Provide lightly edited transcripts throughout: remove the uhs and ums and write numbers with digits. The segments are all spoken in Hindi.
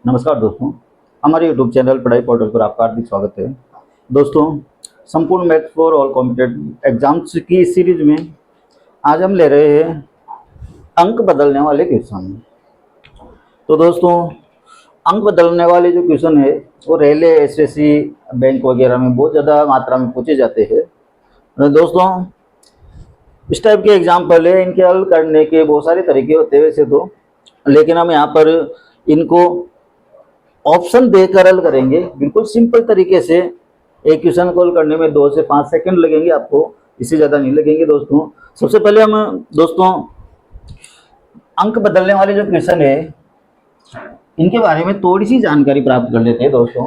नमस्कार दोस्तों, हमारे यूट्यूब चैनल पढ़ाई पोर्टल पर आपका हार्दिक स्वागत है। दोस्तों, संपूर्ण maths for all competitive exams की इस सीरीज में आज हम ले रहे हैं अंक बदलने वाले क्वेश्चन। तो दोस्तों, अंक बदलने वाले जो क्वेश्चन है वो रेलवे, एसएससी, बैंक वगैरह में बहुत ज़्यादा मात्रा में पूछे जाते हैं। दोस्तों, इस टाइप के एग्जाम्पल है, इनके हल करने के बहुत सारे तरीके होते हैं वैसे तो, लेकिन हम यहाँ पर इनको ऑप्शन देकर हल करेंगे। बिल्कुल सिंपल तरीके से एक क्वेश्चन को हल करने में 2 से 5 सेकंड लगेंगे आपको, इससे ज़्यादा नहीं लगेंगे। दोस्तों, सबसे पहले हम अंक बदलने वाले जो क्वेश्चन है इनके बारे में थोड़ी सी जानकारी प्राप्त कर लेते हैं। दोस्तों,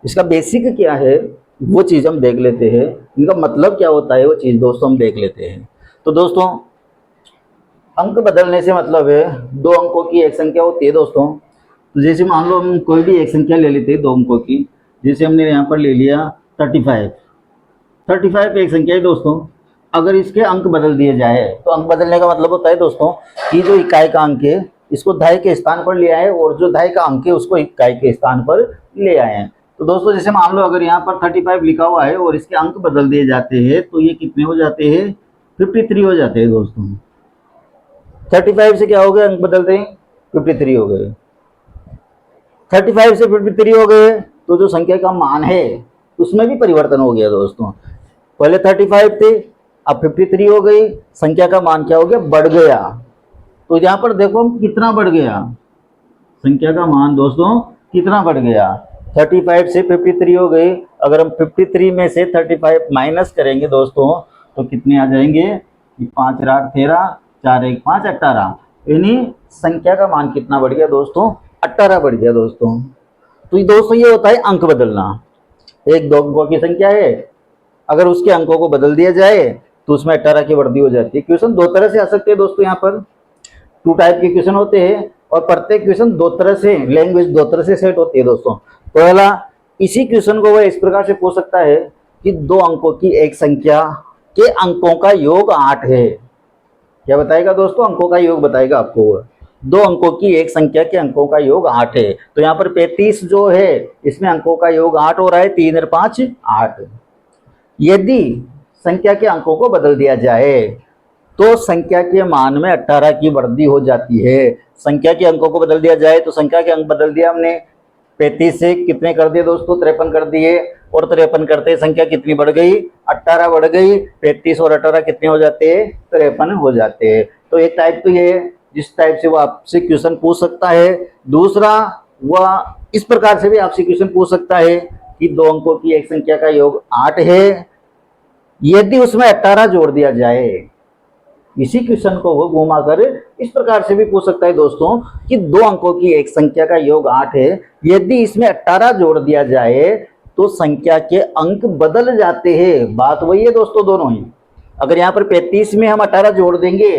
इसका बेसिक क्या है वो चीज़ हम देख लेते हैं, इनका मतलब क्या होता है वो चीज़ दोस्तों हम देख लेते हैं। तो दोस्तों, अंक बदलने से मतलब है 2 अंकों की एक संख्या होती है। दोस्तों, तो जैसे मान लो हम कोई भी एक संख्या ले लेते हैं 2 अंकों की, जैसे हमने यहाँ पर ले लिया 35 एक संख्या है। दोस्तों, अगर इसके अंक बदल दिए जाए तो अंक बदलने का मतलब होता है दोस्तों कि जो इकाई का अंक है इसको दहाई के स्थान पर ले आए और जो दहाई का अंक है उसको इकाई के स्थान पर ले आए। तो दोस्तों, जैसे मान लो अगर यहाँ पर 35 लिखा हुआ है और इसके अंक बदल दिए जाते हैं तो ये कितने हो जाते हैं? 53 हो जाते हैं। दोस्तों, 35 से क्या हो गए? अंक बदलते हैं 53 हो गए। 35 से 53 हो गए तो जो संख्या का मान है उसमें भी परिवर्तन हो गया। दोस्तों, पहले 35 थे, अब 53 हो गई, संख्या का मान क्या हो गया? बढ़ गया। तो यहाँ पर देखो कितना बढ़ गया, संख्या का मान दोस्तों कितना बढ़ गया? 35 से 53 हो गई। अगर हम 53 में से 35 माइनस करेंगे दोस्तों तो कितने आ जाएंगे? 5 8 13, 4 1 5 18, यानी संख्या का मान कितना बढ़ गया दोस्तों? 18 बढ़ गया। दोस्तों, तो ये दोस्तों ये होता है अंक बदलना। एक 2 अंकों की संख्या है, अगर उसके अंकों को बदल दिया जाए तो उसमें 18 की वृद्धि हो जाती है। क्वेश्चन 2 तरह से आ सकते हैं दोस्तों, यहाँ पर 2 टाइप के क्वेश्चन होते हैं और प्रत्येक क्वेश्चन 2 तरह से, लैंग्वेज 2 तरह से सेट होती है। दोस्तों, पहला, इसी क्वेश्चन को वह इस प्रकार से पूछ सकता है कि 2 अंकों की एक संख्या के अंकों का योग 8 है। क्या बताएगा दोस्तों? अंकों का योग बताएगा आपको। 2 अंकों की एक संख्या के अंकों का योग 8 है। तो यहाँ पर 35 जो है इसमें अंकों का योग 8 हो रहा है, 3 और 5 8। यदि संख्या के अंकों को बदल दिया जाए तो संख्या के मान में 18 की वृद्धि हो जाती है। संख्या के अंकों को बदल दिया जाए तो संख्या के अंक बदल दिया हमने, 35 से कितने कर दिए दोस्तों? 53 कर दिए, और 53 करते संख्या कितनी बढ़ गई? 18 बढ़ गई। 35 और 18 कितने हो जाते हैं? 53 हो जाते हैं। तो एक टाइप तो ये जिस टाइप से वो आपसे क्वेश्चन पूछ सकता है। दूसरा, वह इस प्रकार से भी आपसे क्वेश्चन पूछ सकता है कि 2 अंकों की एक संख्या का योग 8 है, यदि उसमें 18 जोड़ दिया जाए। इसी क्वेश्चन को वो घुमाकर इस प्रकार से भी पूछ सकता है दोस्तों कि 2 अंकों की एक संख्या का योग 8 है, यदि इसमें 18 जोड़ दिया जाए तो संख्या के अंक बदल जाते हैं। बात वही है दोस्तों, दोनों ही। अगर यहाँ पर 35 में हम 18 जोड़ देंगे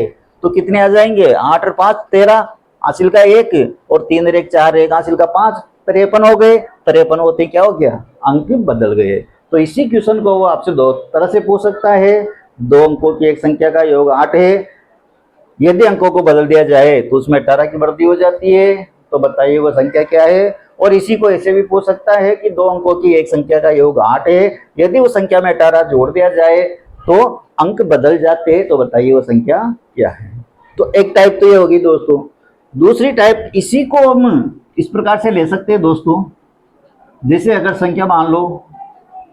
तो कितने आ जाएंगे? 8 और 5 13, हासिल का 1, और 3 और 1 4, 1 हासिल का 5, 53 हो गए। 53 होते क्या हो गया? अंक बदल गए। तो इसी क्वेश्चन को वो आपसे 2 तरह से पूछ सकता है। 2 अंकों की एक संख्या का योग 8 है, यदि अंकों को बदल दिया जाए तो उसमें 18 की वृद्धि हो जाती है। तो बताइए वो संख्या क्या है? और इसी को ऐसे भी पूछ सकता है कि 2 अंकों की एक संख्या का योग 8 है, यदि वो संख्या में 18 जोड़ दिया जाए तो अंक बदल जाते हैं। तो बताइए वो संख्या क्या है? तो एक टाइप तो ये होगी दोस्तों। दूसरी टाइप, इसी को हम इस प्रकार से ले सकते हैं दोस्तों, जैसे अगर संख्या मान लो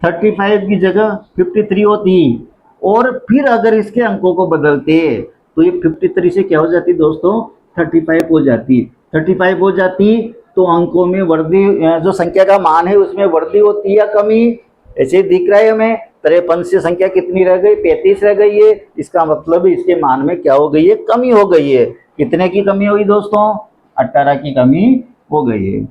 35 की जगह 53 होती और फिर अगर इसके अंकों को बदलते तो ये 53 से क्या हो जाती दोस्तों? 35 हो जाती। 35 हो जाती तो अंकों में वृद्धि, जो संख्या का मान है उसमें वृद्धि होती है, कमी? ऐसे दिख रहा है हमें। 53 से संख्या कितनी रह गई? 35 रह गई है। इसका मतलब इसके मान में क्या हो गई है? कमी हो गई है। कितने की कमी हुई दोस्तों? 18 की कमी हो गई है।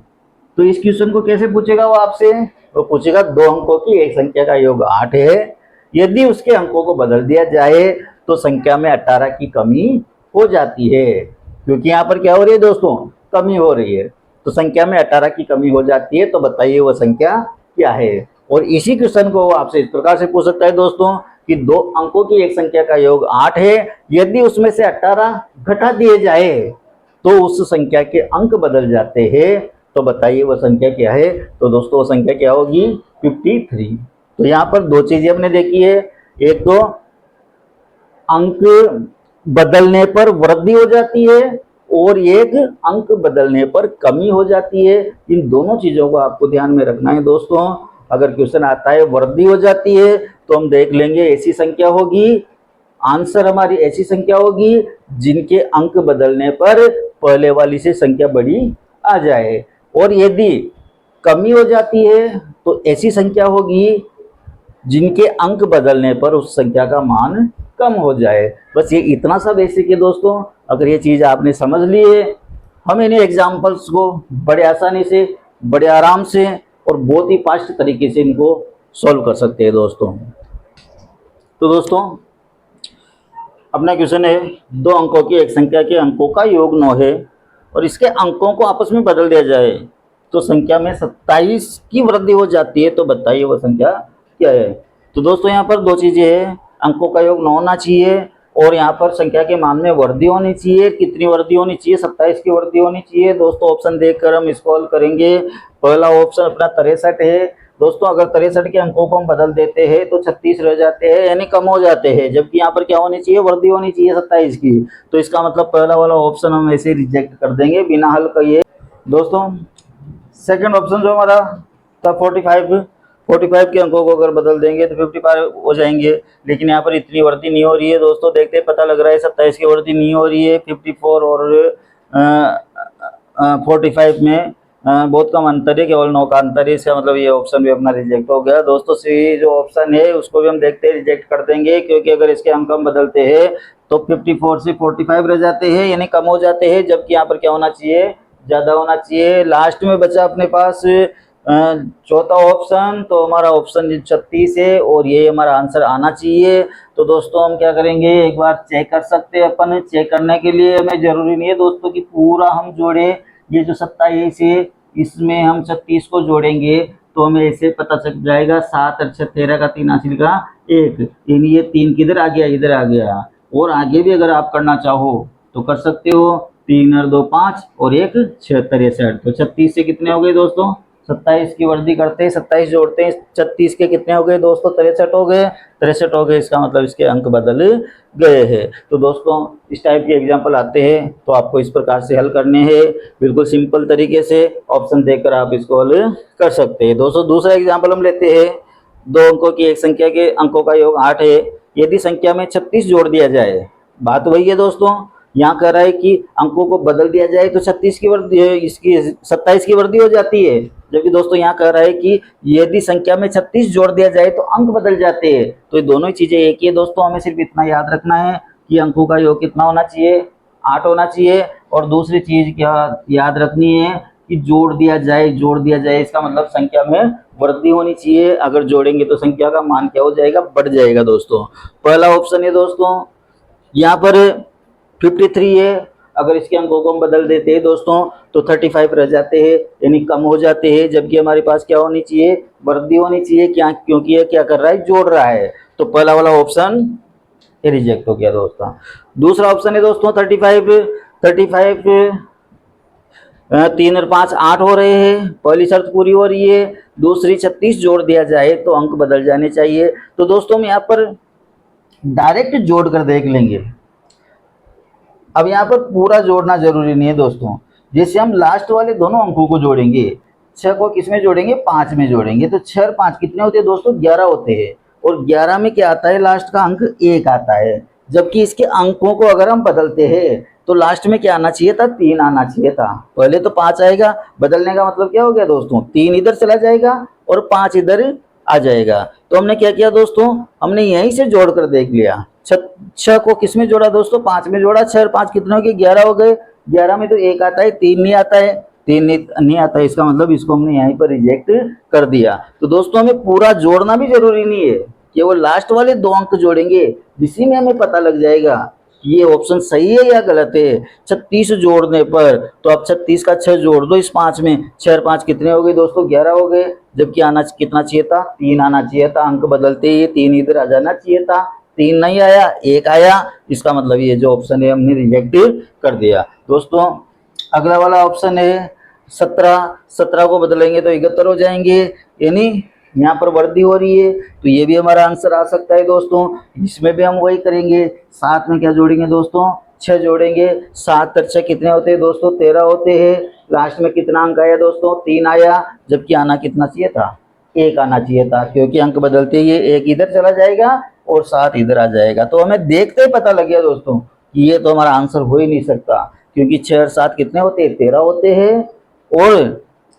तो इस क्वेश्चन को कैसे पूछेगा वो आपसे? वो पूछेगा 2 अंकों की एक संख्या का योग 8 है, यदि उसके अंकों को बदल दिया जाए तो संख्या में 18 की कमी हो जाती है। क्योंकि यहाँ पर क्या हो रही है दोस्तों? कमी हो रही है। तो संख्या में 18 की कमी हो जाती है। तो बताइए वो संख्या क्या है? और इसी क्वेश्चन को वो आपसे इस प्रकार से पूछ सकता है दोस्तों कि 2 अंकों की एक संख्या का योग 8 है, यदि उसमें से 18 घटा दिए जाए तो उस संख्या के अंक बदल जाते हैं। तो बताइए वो संख्या क्या है? तो दोस्तों वो संख्या क्या होगी? 53। तो यहाँ पर दो चीजें हमने देखी है, एक तो अंक बदलने पर वृद्धि हो जाती है और एक अंक बदलने पर कमी हो जाती है। इन दोनों चीजों को आपको ध्यान में रखना है दोस्तों। अगर क्वेश्चन आता है वृद्धि हो जाती है तो हम देख लेंगे ऐसी संख्या होगी, आंसर हमारी ऐसी संख्या होगी जिनके अंक बदलने पर पहले वाली से संख्या बड़ी आ जाए। और यदि कमी हो जाती है तो ऐसी संख्या होगी जिनके अंक बदलने पर उस संख्या का मान कम हो जाए। बस ये इतना सा बेसिक है दोस्तों। अगर ये चीज आपने समझ ली है, हम इन्हें एग्जाम्पल्स को बड़े आसानी से, बड़े आराम से और बहुत ही फास्ट तरीके से इनको सॉल्व कर सकते हैं दोस्तों। तो दोस्तों अपना क्वेश्चन है, दो अंकों की एक संख्या के अंकों का योग 9 है और इसके अंकों को आपस में बदल दिया जाए तो संख्या में 27 की वृद्धि हो जाती है। तो बताइए वो संख्या क्या है? तो दोस्तों यहाँ पर दो चीजें हैं, अंकों का योग 9 होना चाहिए और यहाँ पर संख्या के मान में वृद्धि होनी चाहिए। कितनी वृद्धि होनी चाहिए? 27 की वृद्धि होनी चाहिए। दोस्तों ऑप्शन देखकर हम इसको हल करेंगे। पहला ऑप्शन अपना 63 है। दोस्तों अगर 63 के अंकों को हम बदल देते हैं तो 36 रह जाते हैं, यानी कम हो जाते हैं, जबकि यहाँ पर क्या होनी चाहिए? वृद्धि होनी चाहिए 27 की। तो इसका मतलब पहला वाला ऑप्शन हम ऐसे रिजेक्ट कर देंगे बिना हल किए। दोस्तों सेकंड ऑप्शन जो हमारा था 45 के अंकों को अगर बदल देंगे तो 55 हो जाएंगे, लेकिन यहाँ पर इतनी वृद्धि नहीं हो रही है दोस्तों। देखते हैं, पता लग रहा है 27 की वृद्धि नहीं हो रही है। 54 और 45 में बहुत कम अंतर है, केवल 9 का अंतर है। इसका मतलब ये ऑप्शन भी अपना रिजेक्ट हो गया दोस्तों। सी जो ऑप्शन है उसको भी हम देखते हैं रिजेक्ट कर देंगे, क्योंकि अगर इसके अंक हम बदलते हैं तो 54 से 45 रह जाते हैं, यानी कम हो जाते हैं, जबकि यहाँ पर क्या होना चाहिए? ज्यादा होना चाहिए। लास्ट में बचा अपने पास चौथा ऑप्शन, तो हमारा ऑप्शन 36 है और ये हमारा आंसर आना चाहिए। तो दोस्तों हम क्या करेंगे, एक बार चेक कर सकते हैं अपन। चेक करने के लिए हमें जरूरी नहीं है दोस्तों कि पूरा हम जोड़े। ये जो 27 है इसमें हम 36 को जोड़ेंगे तो हमें ऐसे पता चल जाएगा 7 और 6 13 का 3 हासिल का 1, यानी ये 3 किधर आ गया? इधर आ गया। और आगे भी अगर आप करना चाहो तो कर सकते हो। 3 और 2 5 और 1 6 63। तो 36 से कितने हो गए दोस्तों? 27 की वृद्धि करते हैं, 27 जोड़ते हैं 36 के, कितने हो गए दोस्तों? 63 हो गए। 63 हो गए, इसका मतलब इसके अंक बदल गए हैं। तो दोस्तों इस टाइप के एग्जाम्पल आते हैं तो आपको इस प्रकार से हल करने हैं, बिल्कुल सिंपल तरीके से। ऑप्शन देखकर आप इसको हल कर सकते हैं। दोस्तों दूसरा एग्जाम्पल हम लेते हैं, दो अंकों की एक संख्या के अंकों का योग 8 है। यदि संख्या में 36 जोड़ दिया जाए, बात वही है दोस्तों। यहाँ कह रहा है कि अंकों को बदल दिया जाए तो 36 की वृद्धि, इसकी 27 की वृद्धि हो जाती है, जबकि दोस्तों यहाँ कह रहा है कि यदि संख्या में 36 जोड़ दिया जाए तो अंक बदल जाते हैं। तो ये दोनों ही चीजें एक ही है दोस्तों। हमें सिर्फ इतना याद रखना है कि अंकों का योग कितना होना चाहिए? 8 होना चाहिए। और दूसरी चीज क्या याद रखनी है कि जोड़ दिया जाए, जोड़ दिया जाए इसका मतलब संख्या में वृद्धि होनी चाहिए। अगर जोड़ेंगे तो संख्या का मान क्या हो जाएगा? बढ़ जाएगा दोस्तों। पहला ऑप्शन है दोस्तों, यहाँ पर 53 है, अगर इसके अंकों को हम बदल देते हैं दोस्तों तो 35 रह जाते हैं, यानी कम हो जाते हैं, जबकि हमारे पास क्या होनी चाहिए? वृद्धि होनी चाहिए। क्या? क्योंकि ये क्या कर रहा है? जोड़ रहा है। तो पहला वाला ऑप्शन ये रिजेक्ट हो गया दोस्तों। दूसरा ऑप्शन है दोस्तों 35 3 और 5 8 हो रहे हैं, पहली शर्त पूरी हो रही है। दूसरी 36 जोड़ दिया जाए तो अंक बदल जाने चाहिए। तो दोस्तों हम यहाँ पर डायरेक्ट जोड़ कर देख लेंगे। अब यहाँ पर पूरा जोड़ना जरूरी नहीं है दोस्तों। जैसे हम लास्ट वाले दोनों अंकों को जोड़ेंगे, 6 को किस में जोड़ेंगे? 5 में जोड़ेंगे। तो 6 और 5 कितने होते हैं दोस्तों? 11 होते हैं। और 11 में क्या आता है? लास्ट का अंक 1 आता है। जबकि इसके अंकों को अगर हम बदलते हैं तो लास्ट में क्या आना चाहिए था? 3 आना चाहिए था। पहले तो 5 आएगा, बदलने का मतलब क्या हो गया दोस्तों? 3 इधर चला जाएगा और 5 इधर आ जाएगा। तो हमने क्या किया दोस्तों? हमने यहीं से जोड़ कर देख लिया। 6 को किस में जोड़ा दोस्तों? 5 में जोड़ा। 6 और 5 कितने हो गए? 11 हो गए। 11 में तो 1 आता है, 3 नहीं आता है। 3 नहीं आता है, इसका मतलब इसको हमने यहीं पर रिजेक्ट कर दिया। तो दोस्तों हमें पूरा जोड़ना भी जरूरी नहीं है, केवल लास्ट वाले 2 अंक जोड़ेंगे, इसी में हमें पता लग जाएगा कि ये ऑप्शन सही है या गलत है। 36 जोड़ने पर, तो अब 36 का 6 जोड़ दो इस 5 में। 6 और 5 कितने हो गए दोस्तों? 11 हो गए। जबकि आना कितना चाहिए था? 3 आना चाहिए था। अंक बदलते ही 3 इधर आ जाना चाहिए था। 3 नहीं आया, 1 आया। इसका मतलब ये जो ऑप्शन है हमने रिजेक्ट कर दिया। दोस्तों अगला वाला ऑप्शन है 17, 17 को बदलेंगे तो 71 हो जाएंगे, यानी यहाँ पर वृद्धि हो रही है, तो ये भी हमारा आंसर आ सकता है दोस्तों। इसमें भी हम वही करेंगे, साथ में क्या जोड़ेंगे दोस्तों, 6 जोड़ेंगे। 7 और 6 कितने होते हैं दोस्तों, 13 होते हैं। लास्ट में कितना अंक आया दोस्तों, 3 आया, जबकि आना कितना चाहिए था, 1 आना चाहिए था, क्योंकि अंक बदलते ही 1 इधर चला जाएगा और 7 इधर आ जाएगा। तो हमें देखते ही पता लग गया दोस्तों कि ये तो हमारा आंसर हो ही नहीं सकता, क्योंकि 6 और 7 कितने होते हैं, 13 होते हैं, और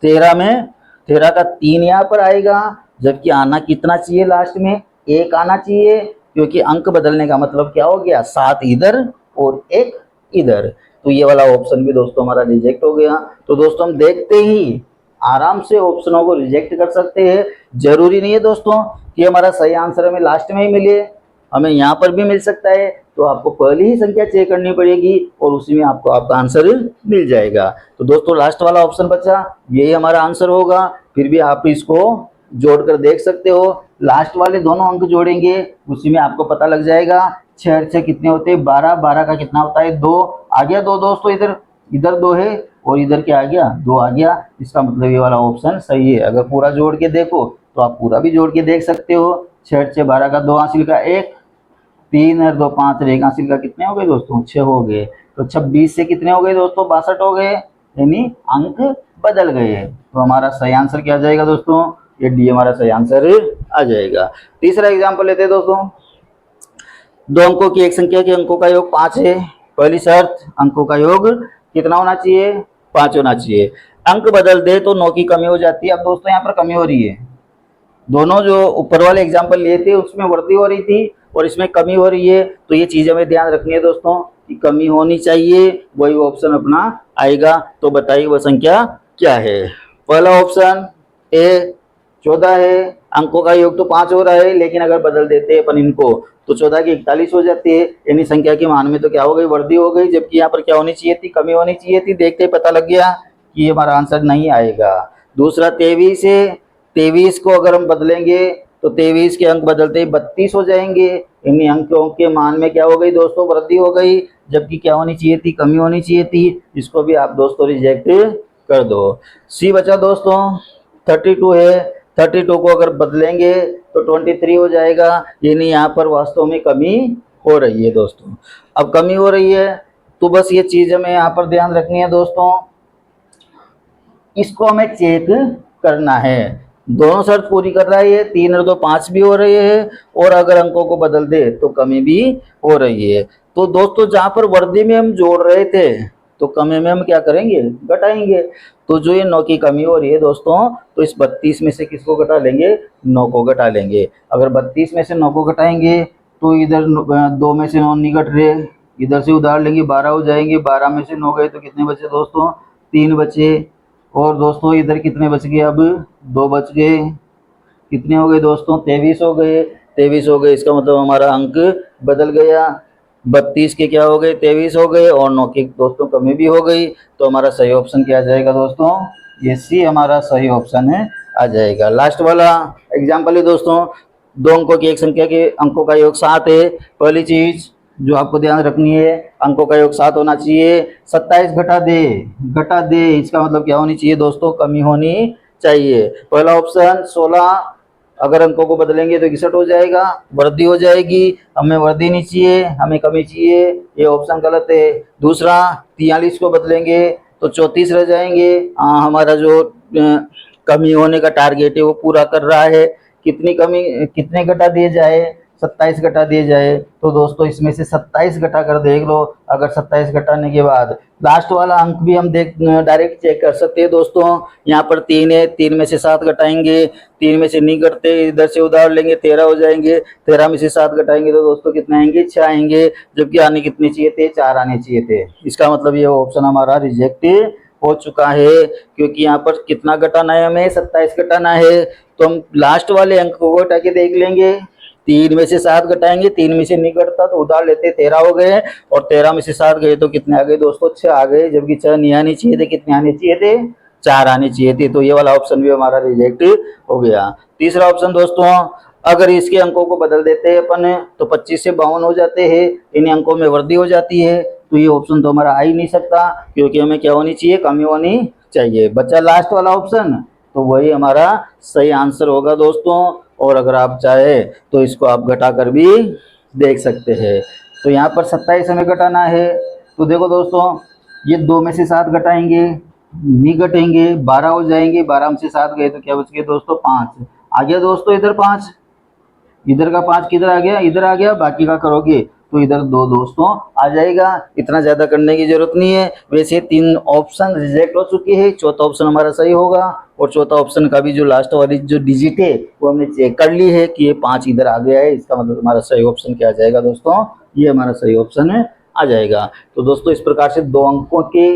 13 में 13 का 3 यहाँ पर आएगा, जबकि आना कितना चाहिए, लास्ट में 1 आना चाहिए, क्योंकि अंक बदलने का मतलब क्या हो गया, 7 इधर और 1 इधर। तो ये वाला ऑप्शन भी दोस्तों हमारा रिजेक्ट हो गया। तो दोस्तों हम देखते ही आराम से ऑप्शनों को रिजेक्ट कर सकते हैं। जरूरी नहीं है दोस्तों कि हमारा सही आंसर हमें लास्ट में ही मिले, हमें यहाँ पर भी मिल सकता है। तो आपको पहली ही संख्या चेक करनी पड़ेगी और उसी में आपको आपका आंसर मिल जाएगा। तो दोस्तों लास्ट वाला ऑप्शन बचा, यही हमारा आंसर होगा। फिर भी आप इसको जोड़कर देख सकते हो, लास्ट वाले दोनों अंक जोड़ेंगे, उसी में आपको पता लग जाएगा। 6 और 6 कितने होते हैं, 12, 12 का कितना होता है, 2 आ गया। 2 दोस्तों इधर इधर 2 है और इधर क्या आ गया, 2 आ गया। इसका मतलब ये वाला ऑप्शन सही है। अगर पूरा जोड़ के देखो तो आप पूरा भी जोड़ के देख सकते हो। 6 और 6 12 का, 2 हासिल का 1, 3 और 2 5 और 1 हासिल का कितने हो गए दोस्तों, 6 हो गए। तो 26 से कितने हो गए दोस्तों, 62 हो गए, यानी अंक बदल गए। तो हमारा सही आंसर क्या आ जाएगा दोस्तों, ये डी हमारा सही आंसर आ जाएगा। तीसरा एग्जाम्पल लेते हैं दोस्तों। 2 अंकों की एक संख्या के अंकों का योग 5 है। पहली शर्त, अंकों का योग कितना होना चाहिए, 5 होना चाहिए। अंक बदल दे तो 9 की कमी हो जाती है। अब दोस्तों यहाँ पर कमी हो रही है, दोनों जो ऊपर वाले एग्जाम्पल लिए थे उसमें वृद्धि हो रही थी और इसमें कमी हो रही है। तो ये चीज हमें ध्यान रखनी है दोस्तों कि कमी होनी चाहिए, वही ऑप्शन अपना आएगा। तो बताइए वह संख्या क्या है। पहला ऑप्शन ए 14 है, अंकों का योग तो 5 हो रहा है, लेकिन अगर बदल देते हैं अपन इनको तो 14 की 41 हो जाती है, यानी संख्या के मान में तो क्या हो गई, वृद्धि हो गई, जबकि यहाँ पर क्या होनी चाहिए थी, कमी होनी चाहिए थी। देखते ही पता लग गया कि हमारा आंसर नहीं आएगा। दूसरा 23 है, 23 को अगर हम बदलेंगे तो 23 के अंक बदलते ही 32 हो जाएंगे, यानी अंकों के मान में क्या हो गई दोस्तों, वृद्धि हो गई, जबकि क्या होनी चाहिए थी, कमी होनी चाहिए थी। इसको भी आप दोस्तों रिजेक्ट कर दो। सी बचा दोस्तों 32 है, 32 को अगर बदलेंगे तो 23 हो जाएगा, यानी यहाँ पर वास्तव में कमी हो रही है दोस्तों। अब कमी हो रही है तो बस ये चीज हमें यहाँ पर ध्यान रखनी है दोस्तों, इसको हमें चेक करना है। दोनों शर्त पूरी कर रहा है ये, 3 और 2 5 भी हो रहे हैं, और अगर अंकों को बदल दे तो कमी भी हो रही है। तो दोस्तों जहां पर वृद्धि में हम जोड़ रहे थे तो कमी में हम क्या करेंगे, घटाएंगे। तो जो ये 9 की कमी हो रही है दोस्तों, तो इस 32 में से किसको घटा लेंगे, 9 को घटा लेंगे। अगर 32 में से 9 को घटाएंगे तो इधर 2 में से 9 नहीं घट रहे, इधर से उधार लेंगे 12 हो जाएंगे। 12 में से 9 गए तो कितने बचे दोस्तों, 3 बचे। और दोस्तों इधर कितने बच गए, अब 2 बच गए, कितने हो गए दोस्तों, 23 हो गए। 23 हो गए, इसका मतलब हमारा अंक बदल गया। 32 के क्या हो गए, 23 हो गए, और 9 की दोस्तों कमी भी हो गई। तो हमारा सही ऑप्शन क्या आ जाएगा दोस्तों, ये सी हमारा सही ऑप्शन है, आ जाएगा। लास्ट वाला एग्जाम्पल है दोस्तों, 2 अंकों की एक संख्या के अंकों का योग 7 है। पहली चीज जो आपको ध्यान रखनी है, अंकों का योग 7 होना चाहिए। 27 घटा दे, इसका मतलब क्या होनी चाहिए दोस्तों, कमी होनी चाहिए। पहला ऑप्शन 16, अगर अंकों को बदलेंगे तो 61 हो जाएगा, वृद्धि हो जाएगी। हमें वृद्धि नहीं चाहिए, हमें कमी चाहिए, ये ऑप्शन गलत है। दूसरा 43 को बदलेंगे तो 34 रह जाएंगे। हमारा जो कमी होने का टारगेट है वो पूरा कर रहा है। कितनी कमी, कितने घटा दिए जाए, 27 घटा दिए जाए। तो दोस्तों इसमें से 27 घटा कर देख लो। अगर 27 घटाने के बाद लास्ट वाला अंक भी हम डायरेक्ट चेक कर सकते हैं दोस्तों। यहाँ पर 3 है, 3 में से 7 घटाएंगे, 3 में से नहीं घटते, इधर से उधार लेंगे 13 हो जाएंगे। 13 में से 7 घटाएंगे तो दोस्तों कितने आएंगे, 6 आएंगे, जबकि आने कितने चाहिए थे, 4 आने चाहिए थे। इसका मतलब ये ऑप्शन हमारा रिजेक्ट हो चुका है, क्योंकि यहाँ पर कितना घटाना है, हमें 27 घटाना है। तो हम लास्ट वाले अंक को घटा के देख लेंगे। 3 में से 7 घटाएंगे, 3 में से नहीं घटता तो उधार लेते 13 हो गए, और 13 में से 7 गए तो कितने आ गए दोस्तों, 6 आ गए, जबकि 6 नहीं आने चाहिए थे। कितने आने चाहिए थे, 4 आने चाहिए थे। तो ये वाला ऑप्शन भी हमारा रिजेक्ट हो गया। तीसरा ऑप्शन दोस्तों, अगर इसके अंकों को बदल देते हैं अपन तो 25 से 52 हो जाते हैं, इन अंकों में वृद्धि हो जाती है। तो ये ऑप्शन तो हमारा आ ही नहीं सकता, क्योंकि हमें क्या होनी चाहिए, कमी होनी चाहिए। बचा लास्ट वाला ऑप्शन, तो वही हमारा सही आंसर होगा दोस्तों। और अगर आप चाहे तो इसको आप घटा कर भी देख सकते हैं। तो यहाँ पर 27 हमें घटाना है, तो देखो दोस्तों ये 2 में से 7 घटाएंगे, नहीं घटेंगे, 12 हो जाएंगे, 12 में से 7 गए तो क्या बच गए दोस्तों, 5 आ गया दोस्तों। इधर 5, इधर का 5 किधर आ गया, इधर आ गया, बाकी का करोगे तो इधर 2 दोस्तों आ जाएगा। इतना ज़्यादा करने की जरूरत नहीं है। वैसे 3 ऑप्शन रिजेक्ट हो चुके हैं, चौथा ऑप्शन हमारा सही होगा। और चौथा ऑप्शन का भी जो लास्ट वाली जो डिजिट है वो हमने चेक कर ली है कि ये 5 इधर आ गया है। इसका मतलब हमारा सही ऑप्शन क्या आ जाएगा दोस्तों, ये हमारा सही ऑप्शन आ जाएगा। तो दोस्तों इस प्रकार से 2 अंकों के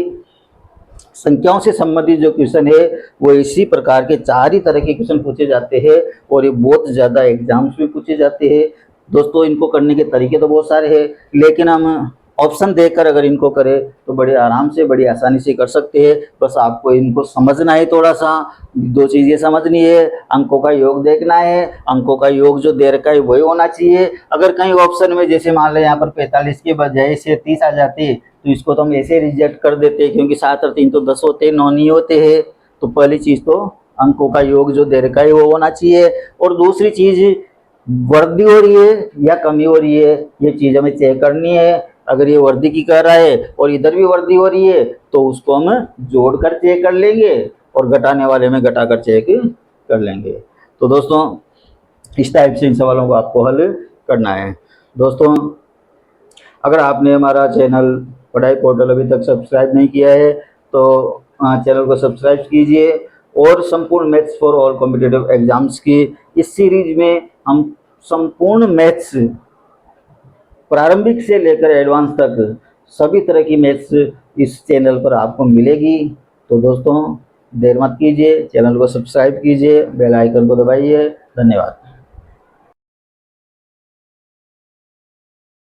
संख्याओं से संबंधित जो क्वेश्चन है वो इसी प्रकार के 4 ही तरह के क्वेश्चन पूछे जाते हैं, और ये बहुत ज़्यादा एग्जाम्स में पूछे जाते हैं दोस्तों। इनको करने के तरीके तो बहुत सारे हैं, लेकिन हम ऑप्शन देखकर अगर इनको करें तो बड़े आराम से, बड़ी आसानी से कर सकते हैं। बस आपको इनको समझना है, थोड़ा सा 2 चीज़ें समझनी है, अंकों का योग देखना है, अंकों का योग जो दे रखा है वही होना चाहिए। अगर कहीं ऑप्शन में जैसे मान लें यहाँ पर 45 के बजाय से 30 आ जाती, तो इसको तो हम ऐसे रिजेक्ट कर देते हैं, क्योंकि 7 और 3 तो 10 होते हैं, 9 नहीं होते हैं। तो पहली चीज़ तो अंकों का योग जो दे रखा है वो होना चाहिए। और दूसरी चीज़, वृद्धि हो रही है या कमी हो रही है, ये चीज़ हमें चेक करनी है। अगर ये वृद्धि की कर रहा है और इधर भी वृद्धि हो रही है तो उसको हम जोड़ कर चेक कर लेंगे, और घटाने वाले में घटा कर चेक कर लेंगे। तो दोस्तों इस टाइप से इन सवालों को आपको हल करना है। दोस्तों अगर आपने हमारा चैनल पढ़ाई पोर्टल अभी तक सब्सक्राइब नहीं किया है तो चैनल को सब्सक्राइब कीजिए। और संपूर्ण maths for all competitive exams की इस सीरीज में हम संपूर्ण मैथ्स, प्रारंभिक से लेकर एडवांस तक सभी तरह की मैथ्स इस चैनल पर आपको मिलेगी। तो दोस्तों देर मत कीजिए, चैनल को सब्सक्राइब कीजिए, बेल आइकन को दबाइए। धन्यवाद।